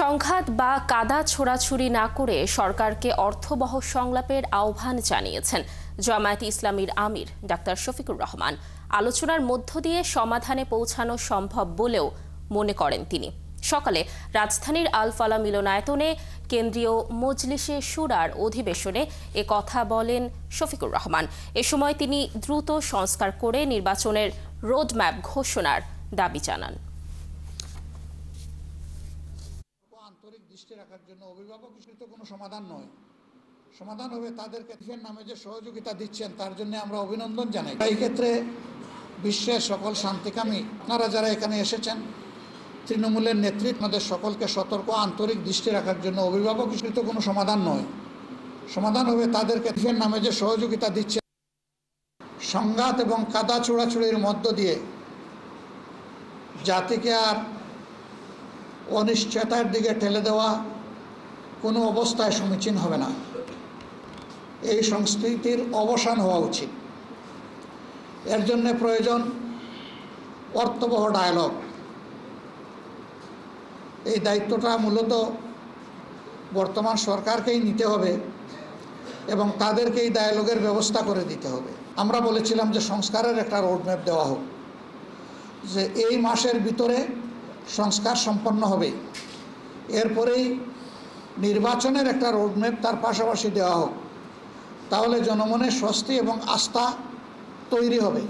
সংঘাত বা কাদা ছোড়াছুড়ি না করে সরকারকে অর্থবহ সংলাপের আহ্বান জানিয়েছেন জামায়াতে ইসলামীর আমির ডাক্তার শফিকুর রহমান। আলোচনার মধ্য দিয়ে সমাধানে পৌঁছানো সম্ভব বলেও মনে করেন তিনি। সকালে রাজধানীর আল ফালাহ মিলনায়তনে কেন্দ্রীয় মজলিসে শুরার অধিবেশনে এ কথা বলেন শফিকুর রহমান। এ সময় তিনি দ্রুত সংস্কার করে নির্বাচনের রোডম্যাপ ঘোষণার দাবি জানান। আন্তরিক দৃষ্টি রাখার জন্য অভিভাবক হিসেবে কোনো সমাধান নয়, সমাধান হবে তাদেরকে নামে যে সহযোগিতা দিচ্ছেন তার জন্য আমরা অভিনন্দন জানাই। এই ক্ষেত্রে বিশ্বের সকল শান্তিকামী আপনারা যারা এখানে এসেছেন, তৃণমূলের নেতৃত্ব আমাদের সকলকে সতর্ক আন্তরিক দৃষ্টি রাখার জন্য অভিভাবক হিসেবে কোনো সমাধান নয়, সমাধান হবে তাদেরকে নামে যে সহযোগিতা দিচ্ছেন। সংঘাত এবং কাদা ছোড়াছুড়ির মধ্য দিয়ে জাতিকে আর অনিশ্চয়তার দিকে ঠেলে দেওয়া কোনো অবস্থায় সমীচীন হবে না। এই সংস্কৃতির অবসান হওয়া উচিত। এর জন্য প্রয়োজন অর্থবহ ডায়ালগ। এই দায়িত্বটা মূলত বর্তমান সরকারকেই নিতে হবে এবং তাদেরকে এই ডায়ালগের ব্যবস্থা করে দিতে হবে। আমরা বলেছিলাম যে সংস্কারের একটা রোডম্যাপ দেওয়া হোক, যে এই মাসের ভিতরে সংস্কার সম্পন্ন হবে, এরপরেই নির্বাচনের একটা রোডম্যাপ তার পাশাপাশি দেওয়া হোক, তাহলে জনমনের স্বস্তি এবং আস্থা তৈরি হবে।